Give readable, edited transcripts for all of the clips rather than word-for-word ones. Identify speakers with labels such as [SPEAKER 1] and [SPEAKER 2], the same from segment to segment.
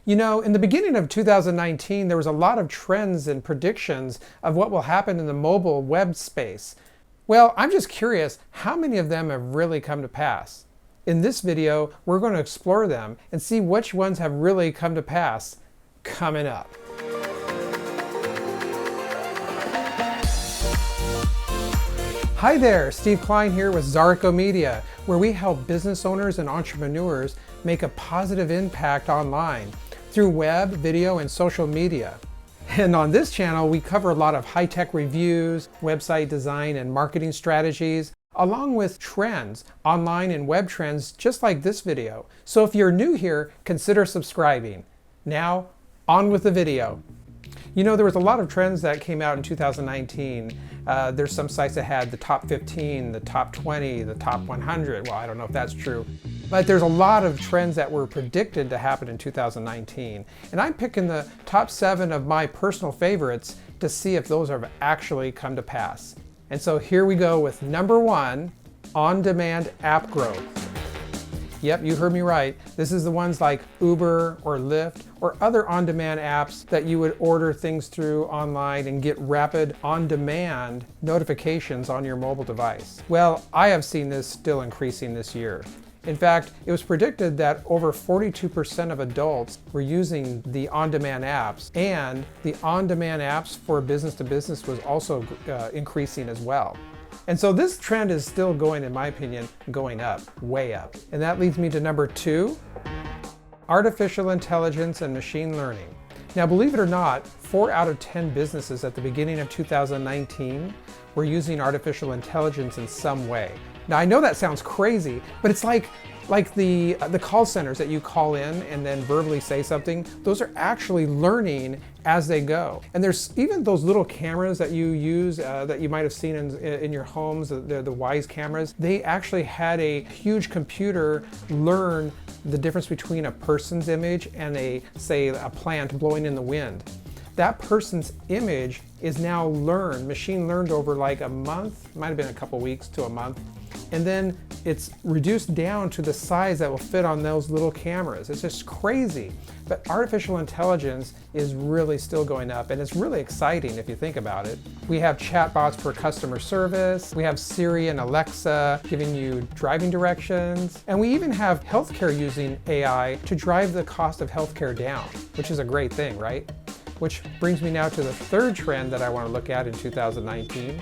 [SPEAKER 1] You know, in the beginning of 2019, there was a lot of trends and predictions of what will happen in the mobile web space. Well, I'm just curious, how many of them have really come to pass? In this video, we're going to explore them and see which ones have really come to pass coming up. Hi there, Steve Klein here with Zareco Media, where we help business owners and entrepreneurs make a positive impact online through web, video, and social media. And on this channel, we cover a lot of high-tech reviews, website design and marketing strategies, along with trends, online and web trends, just like this video. So if you're new here, consider subscribing. Now, on with the video. You know, there was a lot of trends that came out in 2019. There's some sites that had the top 15, the top 20, the top 100. Well, I don't know if that's true. But there's a lot of trends that were predicted to happen in 2019. And I'm picking the top 7 of my personal favorites to see if those have actually come to pass. And so here we go with number 1, on-demand app growth. Yep, you heard me right. This is the ones like Uber or Lyft or other on-demand apps that you would order things through online and get rapid on-demand notifications on your mobile device. Well, I have seen this still increasing this year. In fact, it was predicted that over 42% of adults were using the on-demand apps, and the on-demand apps for business to business was also increasing as well. And so this trend is still going, in my opinion, going up, way up. And that leads me to number 2, artificial intelligence and machine learning. Now, believe it or not, 4 out of 10 businesses at the beginning of 2019 were using artificial intelligence in some way. Now, I know that sounds crazy, but it's like the call centers that you call in and then verbally say something. Those are actually learning as they go. And there's even those little cameras that you use that you might have seen in your homes, the Wise cameras. They actually had a huge computer learn the difference between a person's image and say a plant blowing in the wind. That person's image is now machine learned over like a month, might have been a couple weeks to a month. And then it's reduced down to the size that will fit on those little cameras. It's just crazy. But artificial intelligence is really still going up, and it's really exciting if you think about it. We have chatbots for customer service. We have Siri and Alexa giving you driving directions. And we even have healthcare using AI to drive the cost of healthcare down, which is a great thing, right? Which brings me now to the 3rd trend that I want to look at in 2019.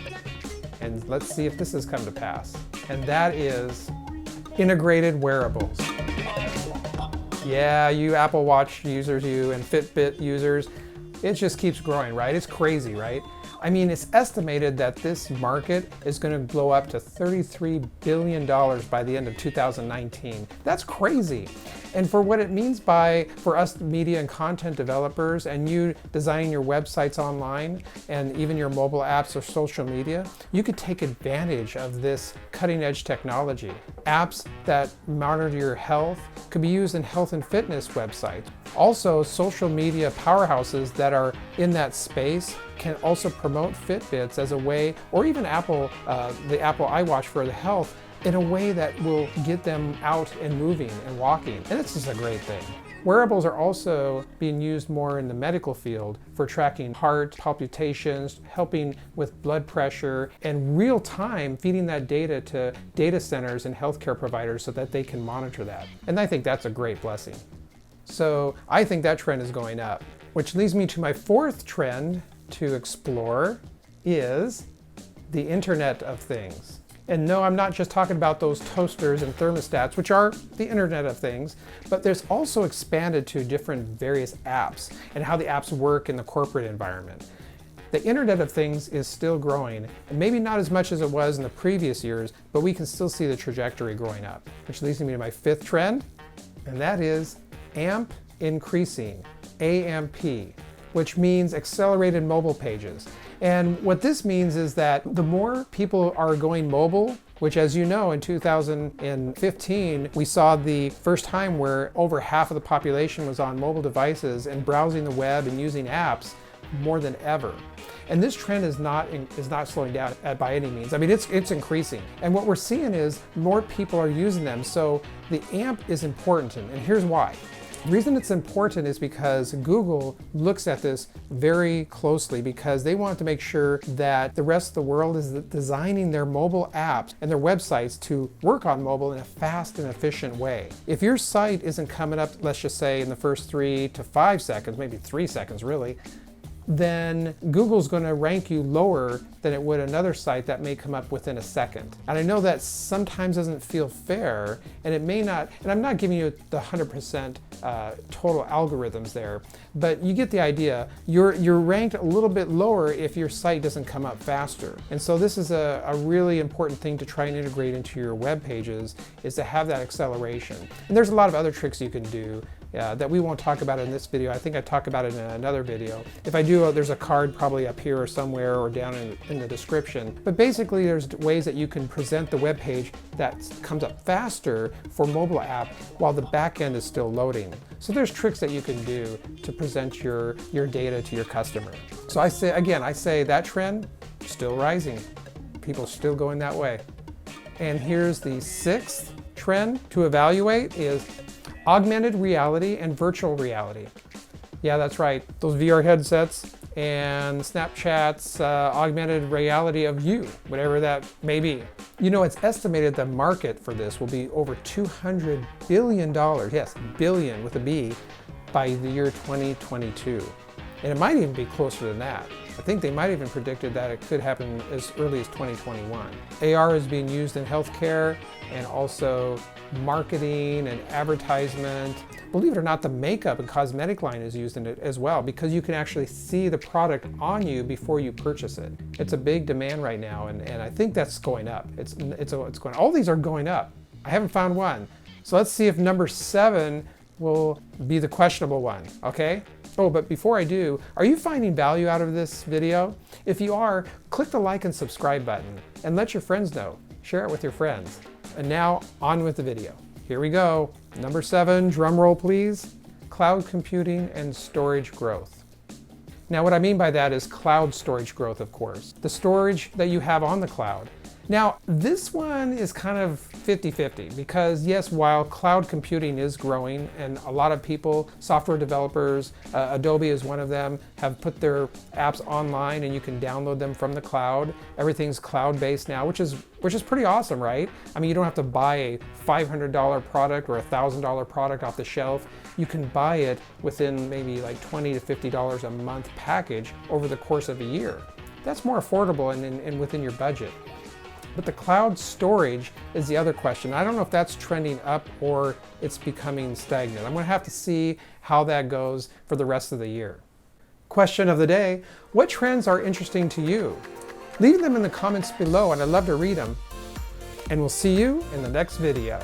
[SPEAKER 1] And let's see if this has come to pass. And that is integrated wearables. Yeah, you Apple Watch users, and Fitbit users, it just keeps growing, right? It's crazy, right? I mean, it's estimated that this market is going to blow up to $33 billion by the end of 2019. That's crazy. And for what it means for us media and content developers and you designing your websites online and even your mobile apps or social media, you could take advantage of this cutting edge technology. Apps that monitor your health could be used in health and fitness websites. Also, social media powerhouses that are in that space can also promote Fitbits as a way, or even the Apple iWatch for the health, in a way that will get them out and moving and walking. And it's just a great thing. Wearables are also being used more in the medical field for tracking heart palpitations, helping with blood pressure, and real time feeding that data to data centers and healthcare providers so that they can monitor that. And I think that's a great blessing. So I think that trend is going up, which leads me to my 4th trend to explore is the Internet of Things. And no, I'm not just talking about those toasters and thermostats, which are the Internet of Things, but there's also expanded to different various apps and how the apps work in the corporate environment. The Internet of Things is still growing, and maybe not as much as it was in the previous years, but we can still see the trajectory growing up, which leads me to my 5th trend, and that is AMP increasing, AMP, which means accelerated mobile pages. And what this means is that the more people are going mobile, which, as you know, in 2015, we saw the first time where over half of the population was on mobile devices and browsing the web and using apps more than ever. And this trend is not slowing down by any means. I mean, it's increasing. And what we're seeing is more people are using them. So the AMP is important, and here's why. The reason it's important is because Google looks at this very closely because they want to make sure that the rest of the world is designing their mobile apps and their websites to work on mobile in a fast and efficient way. If your site isn't coming up, let's just say in the first 3 to 5 seconds, maybe 3 seconds really, then Google's going to rank you lower than it would another site that may come up within a second. And I know that sometimes doesn't feel fair, and it may not, and I'm not giving you the 100% total algorithms there, but you get the idea. You're ranked a little bit lower if your site doesn't come up faster. And so this is a really important thing to try and integrate into your web pages, is to have that acceleration. And there's a lot of other tricks you can do that we won't talk about in this video. I think I talk about it in another video. If I do, there's a card probably up here or somewhere or down in the description. But basically there's ways that you can present the web page that comes up faster for mobile app while the back end is still loading. So there's tricks that you can do to present your data to your customer. So I say that trend still rising. People still going that way. And here's the 6th trend to evaluate is augmented reality and virtual reality. Yeah, that's right. Those VR headsets and Snapchat's augmented reality of you, whatever that may be. You know, it's estimated the market for this will be over $200 billion, yes, billion with a B, by the year 2022. And it might even be closer than that. I think they might even predicted that it could happen as early as 2021. AR is being used in healthcare and also marketing and advertisement. Believe it or not, the makeup and cosmetic line is used in it as well, because you can actually see the product on you before you purchase it. It's a big demand right now, and I think that's going up. It's going. All these are going up. I haven't found one. So let's see if number 7 will be the questionable one, okay? Oh, but before I do, are you finding value out of this video? If you are, click the like and subscribe button and let your friends know. Share it with your friends. And now, on with the video. Here we go. Number 7, drum roll please. Cloud computing and storage growth. Now what I mean by that is cloud storage growth, of course. The storage that you have on the cloud. Now, this one is kind of 50-50 because yes, while cloud computing is growing and a lot of people, software developers, Adobe is one of them, have put their apps online and you can download them from the cloud. Everything's cloud-based now, which is pretty awesome, right? I mean, you don't have to buy a $500 product or a $1,000 product off the shelf. You can buy it within maybe like $20 to $50 a month package over the course of a year. That's more affordable and within your budget. But the cloud storage is the other question. I don't know if that's trending up or it's becoming stagnant. I'm going to have to see how that goes for the rest of the year. Question of the day, what trends are interesting to you? Leave them in the comments below and I'd love to read them. And we'll see you in the next video.